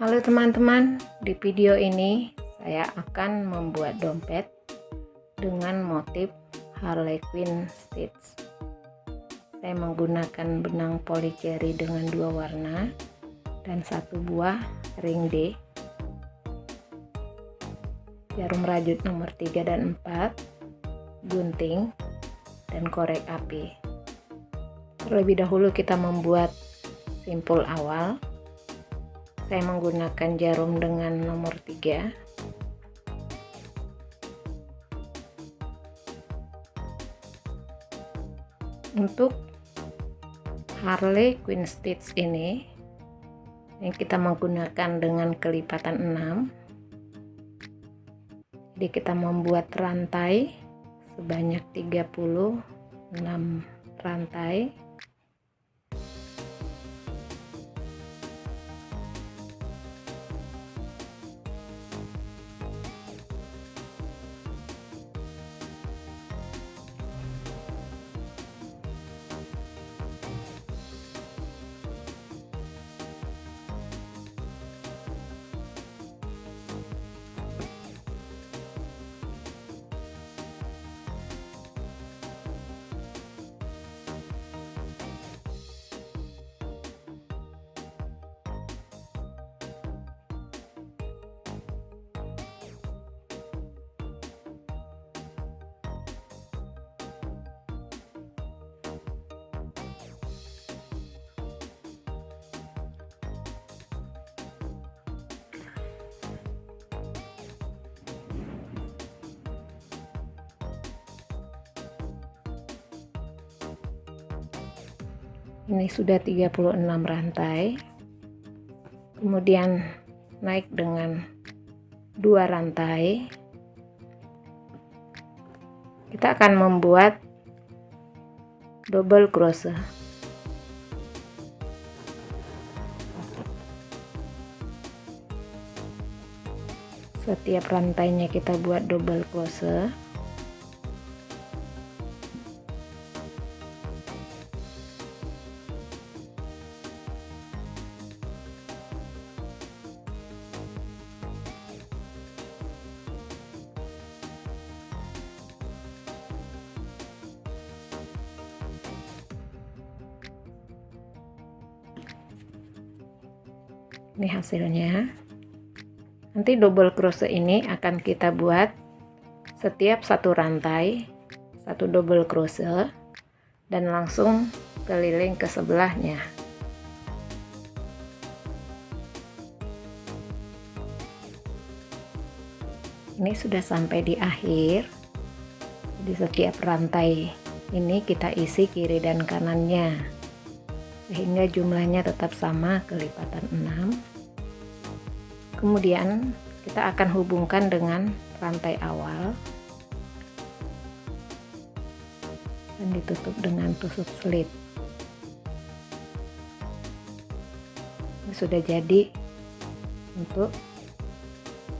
Halo teman-teman, di video ini saya akan membuat dompet dengan motif Harlequin Stitch. Saya menggunakan benang polycherry dengan 2 warna dan 1 buah ring D, jarum rajut nomor 3 dan 4, gunting, dan korek api. Terlebih dahulu kita membuat simpul awal. Saya menggunakan jarum dengan nomor 3. Untuk Harlequin Stitch ini yang kita menggunakan dengan kelipatan 6. Jadi kita membuat rantai sebanyak 36 rantai. Ini sudah 36 rantai. Kemudian naik dengan 2 rantai. Kita akan membuat double crochet. Setiap rantainya kita buat double crochet. Ini hasilnya. Nanti double crochet ini akan kita buat setiap 1 rantai 1 double crochet dan langsung keliling ke sebelahnya. Ini sudah sampai di akhir. Di setiap rantai ini kita isi kiri dan kanannya sehingga jumlahnya tetap sama, kelipatan 6. Kemudian kita akan hubungkan dengan rantai awal dan ditutup dengan tusuk slit. Ini sudah jadi untuk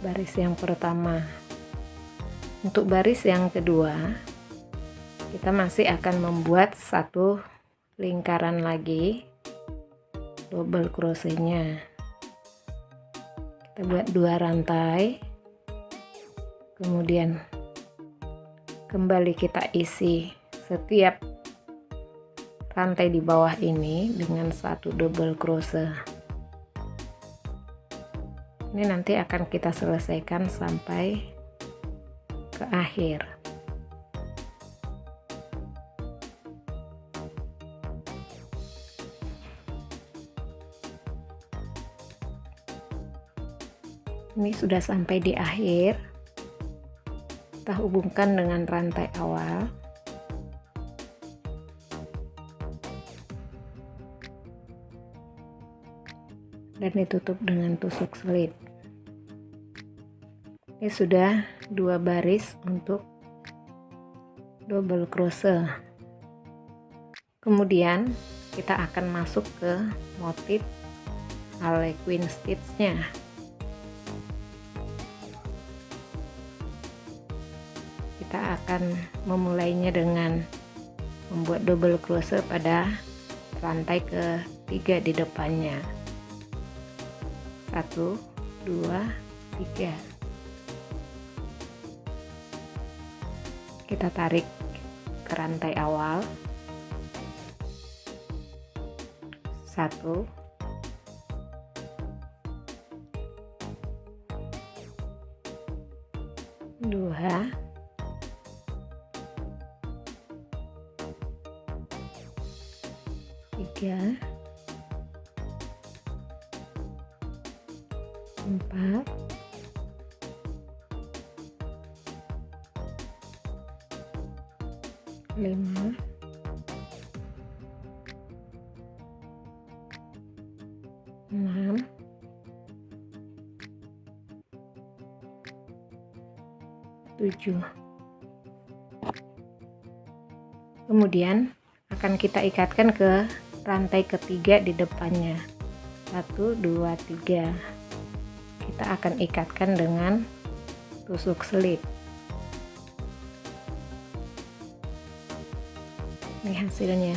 baris yang pertama. Untuk baris yang kedua kita masih akan membuat 1 lingkaran lagi double crochetnya. Kita buat 2 rantai, kemudian kembali kita isi setiap rantai di bawah ini dengan 1 double crochet. Ini nanti akan kita selesaikan sampai ke akhir. Ini sudah sampai di akhir. Kita hubungkan dengan rantai awal. Dan ditutup dengan tusuk slit. Ini sudah 2 baris untuk double crochet. Kemudian kita akan masuk ke motif Harlequin Stitch-nya. Kita akan memulainya dengan membuat double crochet pada rantai ke-3 di depannya. 1 2 3. Kita tarik ke rantai awal. 1 2 3 4 5 6 7. Kemudian akan kita ikatkan ke rantai ketiga di depannya. 1 2 3. Kita akan ikatkan dengan tusuk selip. Ini hasilnya.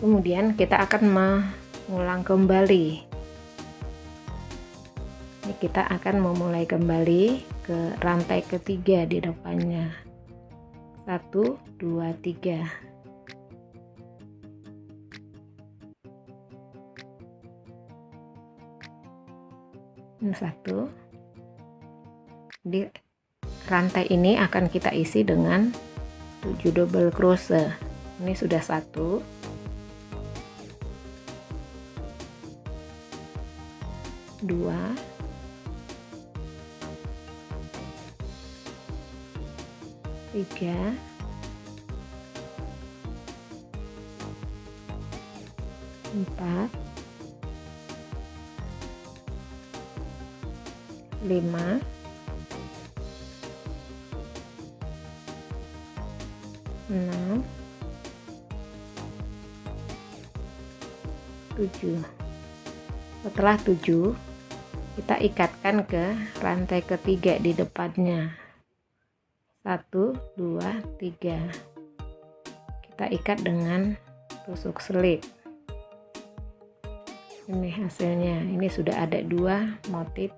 Kemudian kita akan mengulang kembali. Ini kita akan memulai kembali ke rantai ketiga di depannya. 1 2 3. Ini 1. Di rantai ini akan kita isi dengan 7 double crochet. Ini sudah 1. 2 3 4 5 6 7. Setelah 7, kita ikatkan ke rantai ketiga di depannya. 1 2 3. Kita ikat dengan tusuk selip. Ini hasilnya. Ini sudah ada 2 motif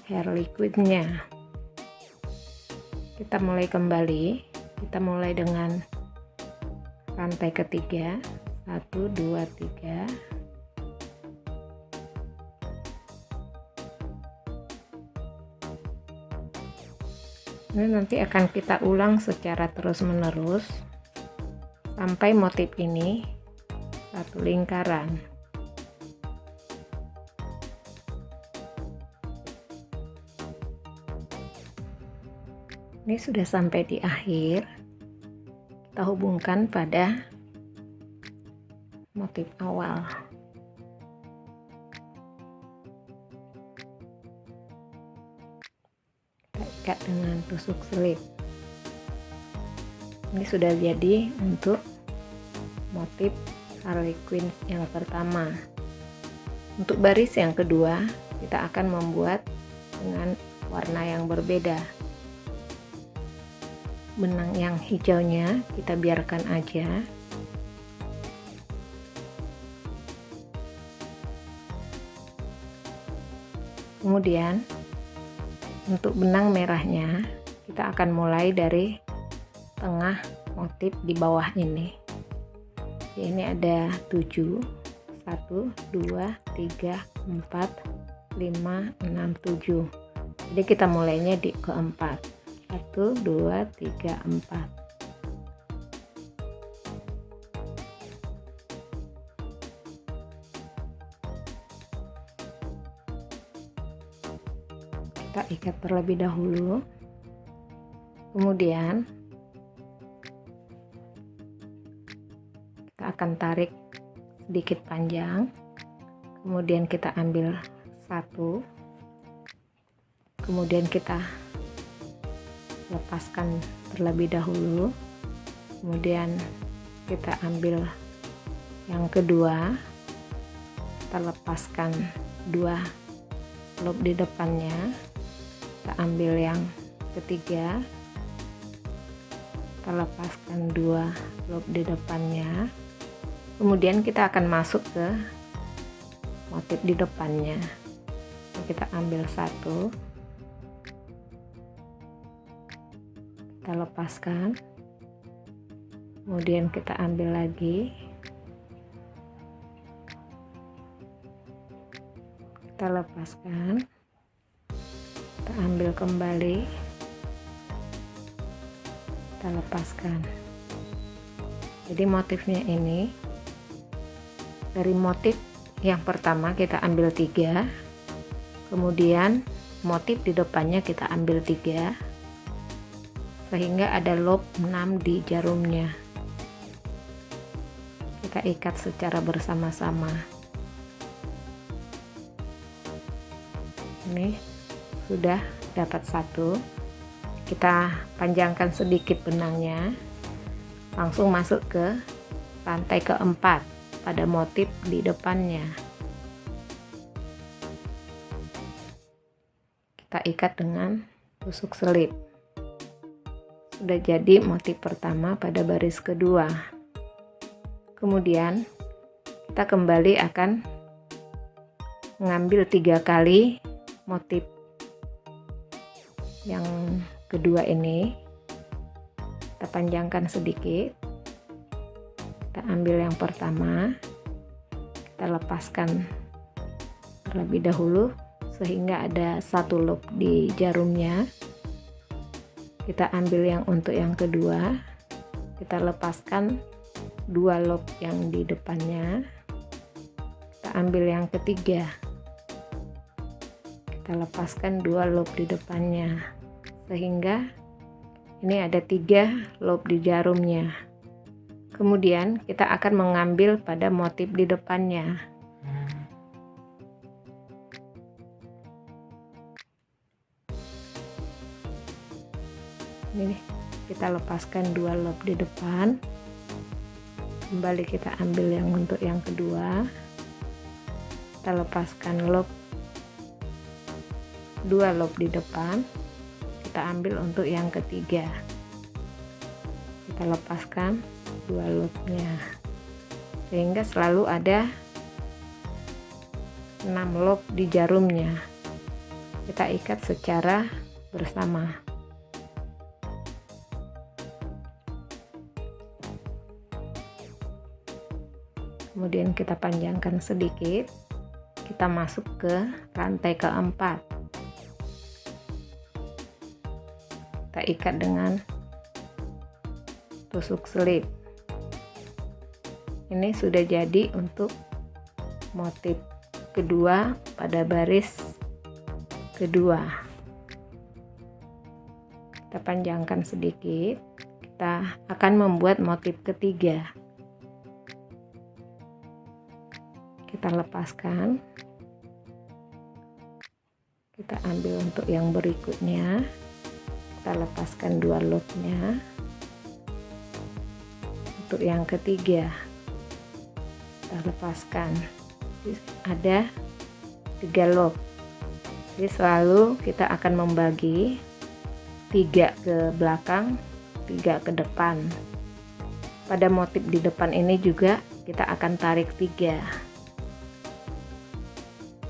hair liquidnya. Kita mulai kembali. Kita mulai dengan rantai ketiga. 1 2 3. Ini nanti akan kita ulang secara terus-menerus sampai motif ini satu lingkaran. Ini sudah sampai di akhir. Kita hubungkan pada motif awal. Ikat dengan tusuk selip. Ini sudah jadi untuk motif Harley Quinn yang pertama. Untuk baris yang kedua, kita akan membuat dengan warna yang berbeda. Benang yang hijaunya kita biarkan aja. Kemudian untuk benang merahnya, kita akan mulai dari tengah motif di bawah ini. Ini ada 7, 1, 2, 3, 4, 5, 6, 7. Jadi kita mulainya di keempat. 1, 2, 3, 4. Kita ikat terlebih dahulu, kemudian kita akan tarik sedikit panjang, kemudian kita ambil 1, kemudian kita lepaskan terlebih dahulu, kemudian kita ambil yang kedua, kita lepaskan 2 loop di depannya, kita ambil yang ketiga, kita lepaskan 2 loop di depannya, kemudian kita akan masuk ke motif di depannya. Kita ambil 1, kita lepaskan, kemudian kita ambil lagi, kita lepaskan, kita ambil kembali, kita lepaskan. Jadi motifnya ini, dari motif yang pertama kita ambil 3, kemudian motif di depannya kita ambil 3, sehingga ada loop 6 di jarumnya. Kita ikat secara bersama-sama. Ini sudah dapat 1. Kita panjangkan sedikit benangnya, langsung masuk ke rantai keempat pada motif di depannya. Kita ikat dengan tusuk selip. Sudah jadi motif pertama pada baris kedua. Kemudian kita kembali akan mengambil 3 kali motif yang kedua ini. Kita panjangkan sedikit, kita ambil yang pertama, kita lepaskan terlebih dahulu sehingga ada 1 loop di jarumnya. Kita ambil yang untuk yang kedua, kita lepaskan 2 loop yang di depannya, kita ambil yang ketiga, kita lepaskan 2 loop di depannya, sehingga ini ada 3 loop di jarumnya. Kemudian kita akan mengambil pada motif di depannya. Ini kita lepaskan 2 loop di depan, kembali kita ambil yang untuk yang kedua, kita lepaskan loop 2 loop di depan, kita ambil untuk yang ketiga, kita lepaskan 2 loopnya, sehingga selalu ada 6 loop di jarumnya. Kita ikat secara bersama. Kemudian kita panjangkan sedikit, kita masuk ke rantai keempat, kita ikat dengan tusuk selip. Ini sudah jadi untuk motif kedua pada baris kedua. Kita panjangkan sedikit, kita akan membuat motif ketiga. Kita lepaskan, kita ambil untuk yang berikutnya, kita lepaskan 2 loopnya. Untuk yang ketiga kita lepaskan, ada 3 loop. Jadi selalu kita akan membagi 3 ke belakang, 3 ke depan. Pada motif di depan ini juga kita akan tarik 3.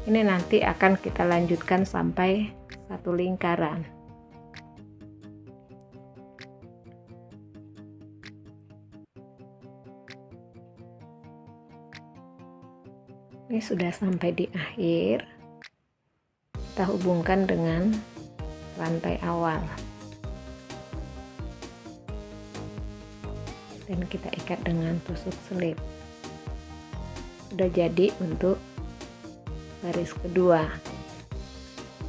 Ini nanti akan kita lanjutkan sampai 1 lingkaran. Ini sudah sampai di akhir. Kita hubungkan dengan rantai awal. Dan kita ikat dengan tusuk selip. Sudah jadi untuk baris kedua.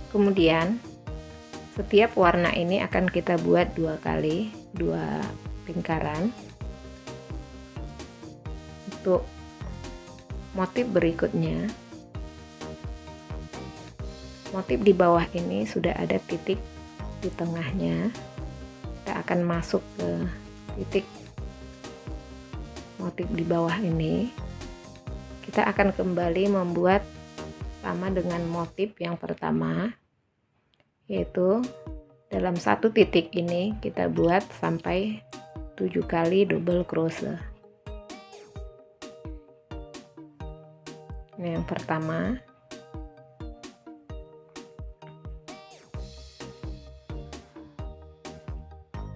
Kemudian setiap warna ini akan kita buat 2 kali, 2 lingkaran. Untuk motif berikutnya, motif di bawah ini sudah ada titik di tengahnya. Kita akan masuk ke titik motif di bawah ini. Kita akan kembali membuat sama dengan motif yang pertama, yaitu dalam 1 titik ini kita buat sampai 7 kali double crochet. Ini yang pertama,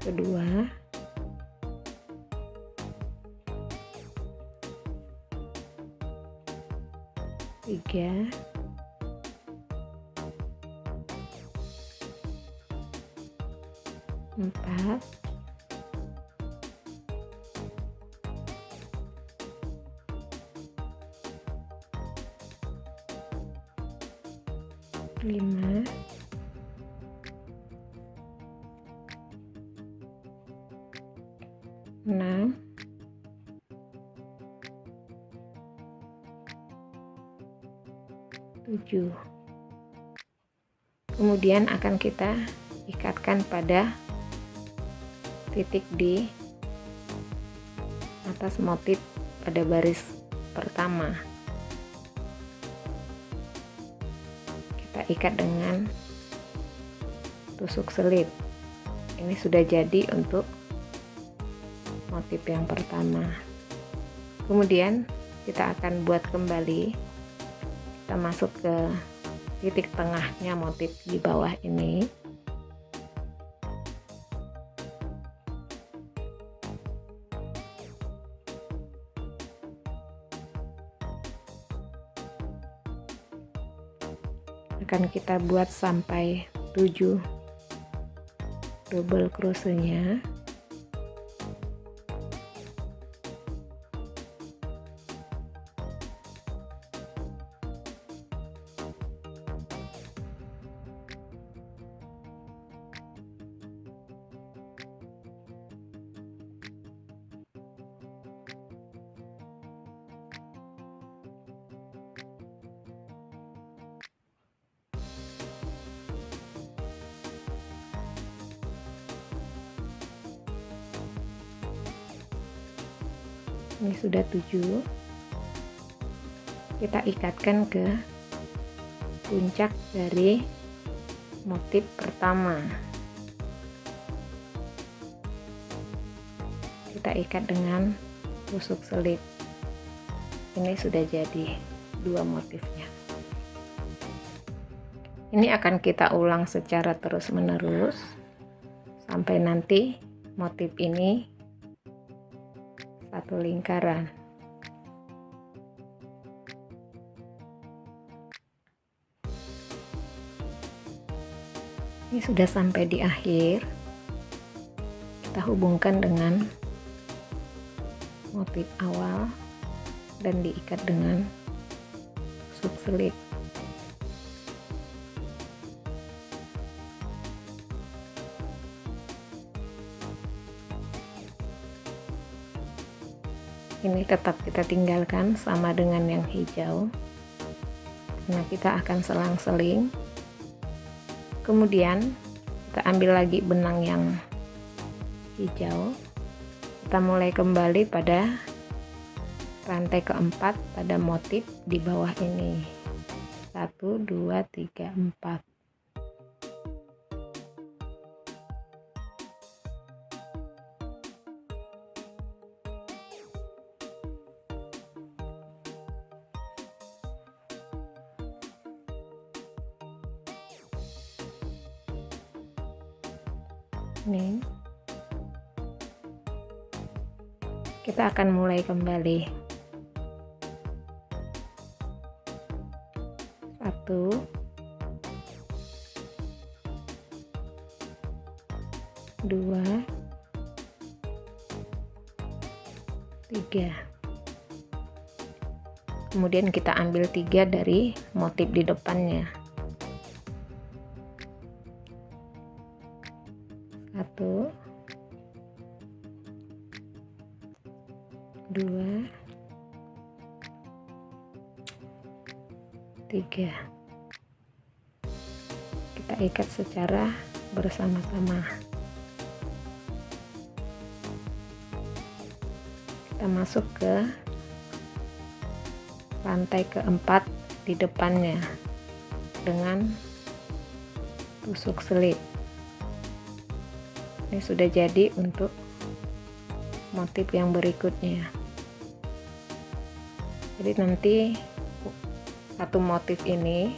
kedua, tiga, empat, lima, enam, tujuh. Kemudian akan kita ikatkan pada titik di atas motif pada baris pertama. Kita ikat dengan tusuk selip. Ini sudah jadi untuk motif yang pertama. Kemudian kita akan buat kembali. Kita masuk ke titik tengahnya motif di bawah ini. Akan kita buat sampai 7 double crochetnya. Ini sudah 7. Kita ikatkan ke puncak dari motif pertama. Kita ikat dengan tusuk selip. Ini sudah jadi 2 motifnya. Ini akan kita ulang secara terus-menerus sampai nanti motif ini satu lingkaran. Ini sudah sampai di akhir. Kita hubungkan dengan motif awal dan diikat dengan tusuk selip. Ini tetap kita tinggalkan sama dengan yang hijau. Nah, kita akan selang-seling. Kemudian kita ambil lagi benang yang hijau. Kita mulai kembali pada rantai keempat pada motif di bawah ini. 1, 2, 3, 4. Nih, kita akan mulai kembali. 1, 2, 3. Kemudian kita ambil 3 dari motif di depannya. 1, 2, 3. Kita ikat secara bersama-sama. Kita masuk ke rantai keempat di depannya dengan tusuk selip. Ini sudah jadi untuk motif yang berikutnya. Jadi nanti satu motif ini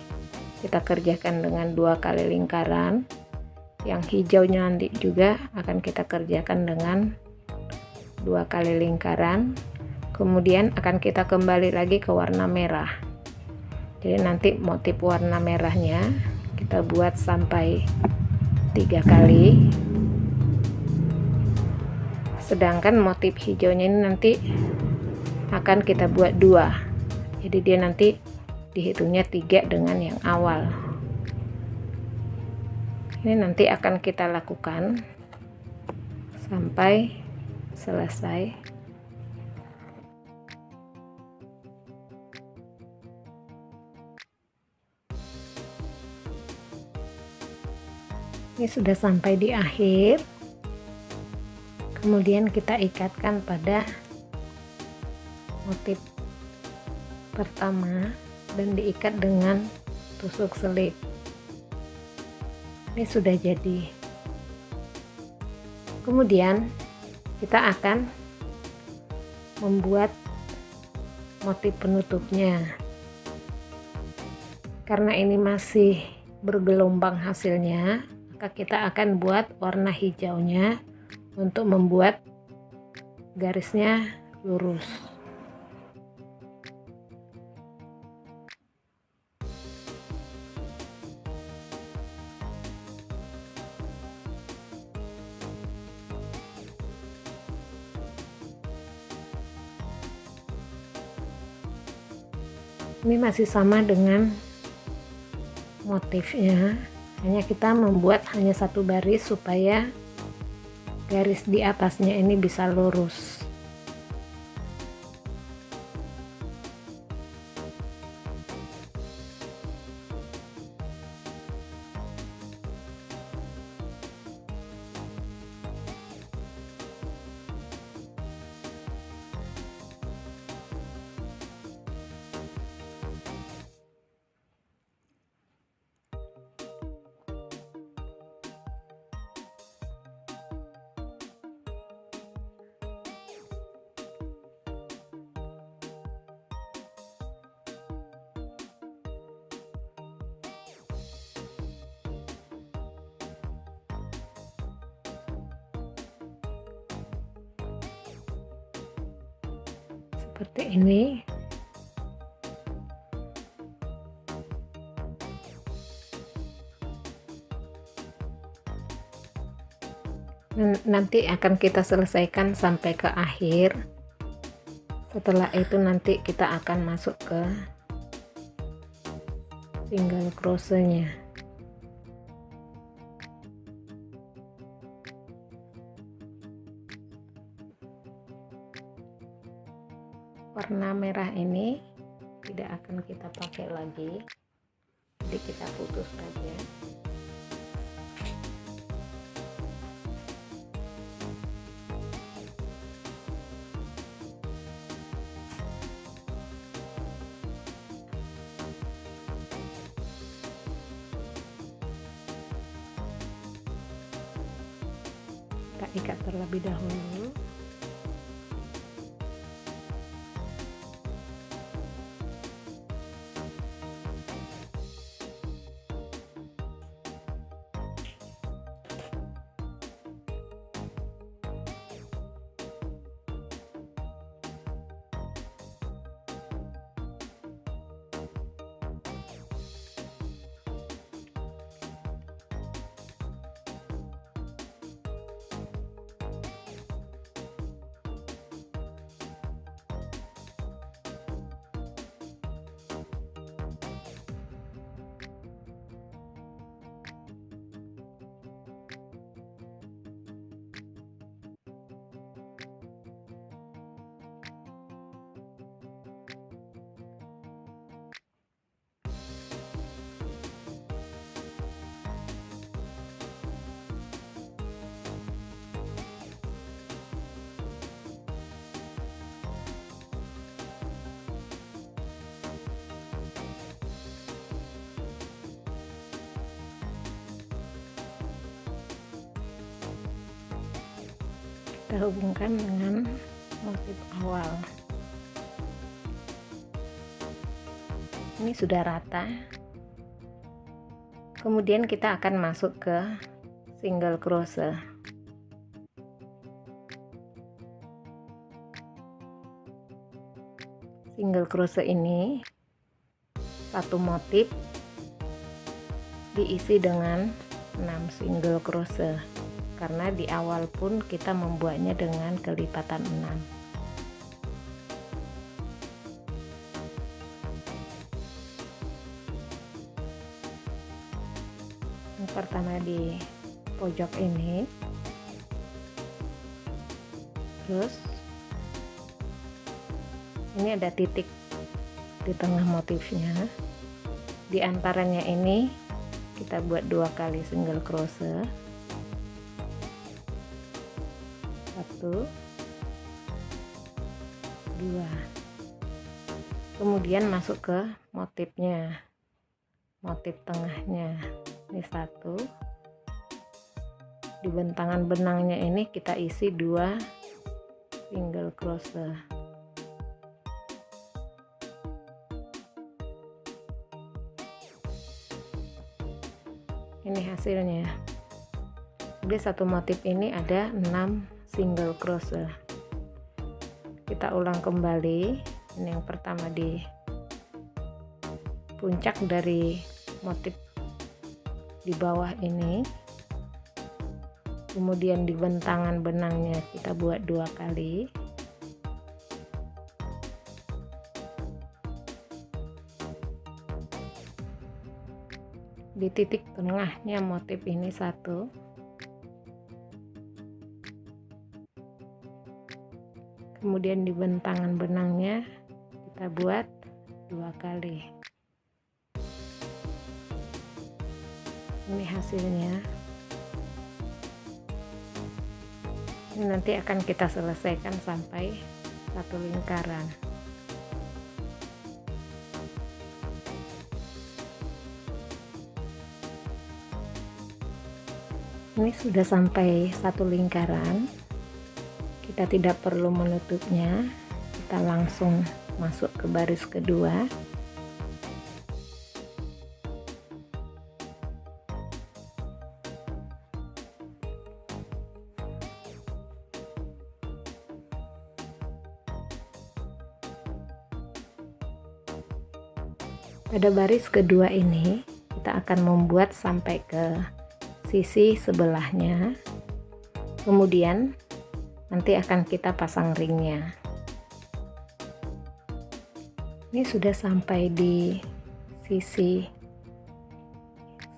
kita kerjakan dengan 2 kali lingkaran. Yang hijaunya nanti juga akan kita kerjakan dengan 2 kali lingkaran. Kemudian akan kita kembali lagi ke warna merah. Jadi nanti motif warna merahnya kita buat sampai 3 kali. Sedangkan motif hijaunya ini nanti akan kita buat 2. Jadi dia nanti dihitungnya 3 dengan yang awal. Ini nanti akan kita lakukan sampai selesai. Ini sudah sampai di akhir. Kemudian kita ikatkan pada motif pertama dan diikat dengan tusuk selip. Ini sudah jadi. Kemudian kita akan membuat motif penutupnya. Karena ini masih bergelombang hasilnya, maka kita akan buat warna hijaunya untuk membuat garisnya lurus. Ini masih sama dengan motifnya, hanya kita membuat hanya satu baris supaya garis di atasnya ini bisa lurus. Seperti ini. Nanti akan kita selesaikan sampai ke akhir. Setelah itu nanti kita akan masuk ke single crochetnya. Warna merah ini tidak akan kita pakai lagi, jadi kita putus saja. Kita ikat terlebih dahulu. kita hubungkan dengan motif awal. Ini sudah rata. Kemudian kita akan masuk ke single crochet. Single crochet ini satu motif diisi dengan 6 single crochet, karena di awal pun kita membuatnya dengan kelipatan 6. Yang pertama di pojok ini, terus ini ada titik di tengah motifnya. Di antaranya ini kita buat 2 kali single crochet, 1 2, kemudian masuk ke motifnya, motif tengahnya. Ini 1, di bentangan benangnya ini kita isi 2 single crochet. Ini hasilnya. Jadi satu motif ini ada 6 single crochet. Kita ulang kembali. Ini yang pertama di puncak dari motif di bawah ini, kemudian di bentangan benangnya kita buat 2 kali, di titik tengahnya motif ini 1, kemudian di bentangan benangnya kita buat 2 kali. Ini hasilnya. Ini nanti akan kita selesaikan sampai 1 lingkaran. Ini sudah sampai 1 lingkaran. Kita tidak perlu menutupnya, kita langsung masuk ke baris kedua. Pada baris kedua ini kita akan membuat sampai ke sisi sebelahnya, kemudian nanti akan kita pasang ringnya. Ini sudah sampai di sisi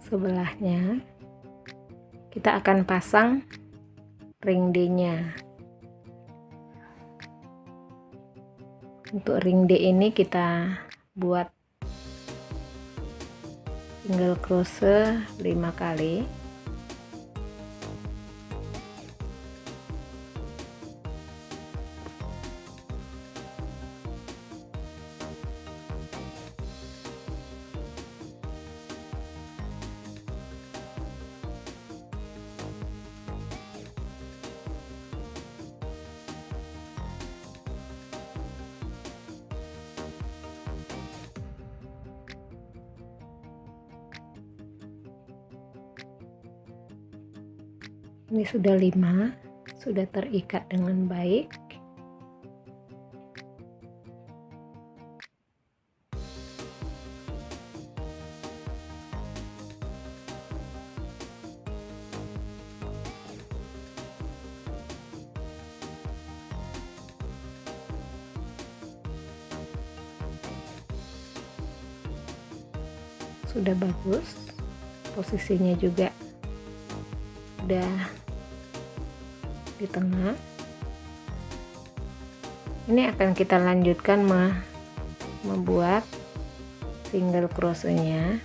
sebelahnya, kita akan pasang ring D-nya. Untuk ring D ini kita buat single crochet 5 kali. Ini sudah 5, sudah terikat dengan baik. Sudah bagus, posisinya juga udah di tengah. Ini akan kita lanjutkan membuat single crochetnya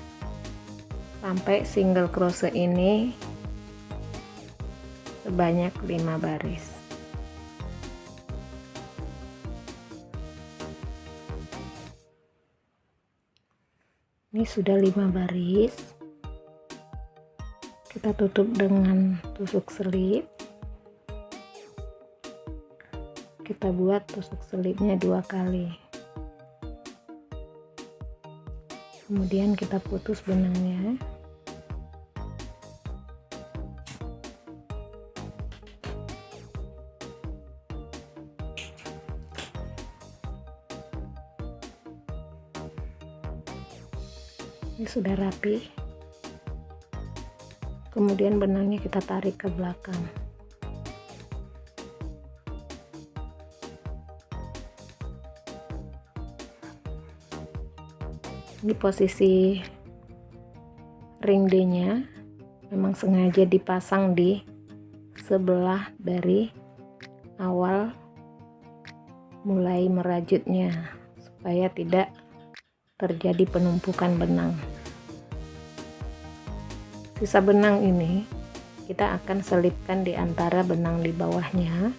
sampai single crochet ini sebanyak 5 baris. Ini sudah 5 baris. Kita tutup dengan tusuk selip. kita buat tusuk selipnya 2 kali, kemudian kita putus benangnya. Ini sudah rapi, kemudian benangnya kita tarik ke belakang. Ini posisi ring D nya memang sengaja dipasang di sebelah dari awal mulai merajutnya supaya tidak terjadi penumpukan benang. Sisa benang ini kita akan selipkan di antara benang di bawahnya.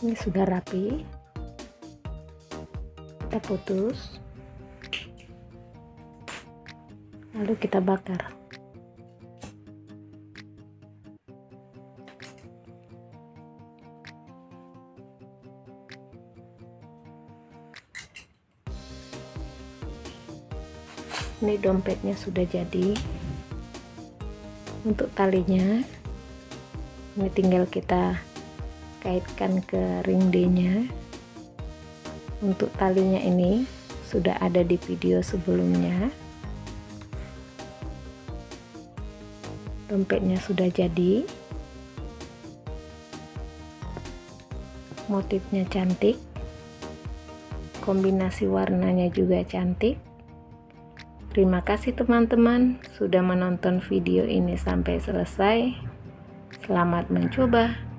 Ini sudah rapi, kita putus, lalu kita bakar. Ini dompetnya sudah jadi. Untuk talinya ini tinggal kita kaitkan ke ring D nya. Untuk talinya ini sudah ada di video sebelumnya. Dompetnya sudah jadi, motifnya cantik, kombinasi warnanya juga cantik. Terima kasih teman-teman sudah menonton video ini sampai selesai. Selamat mencoba.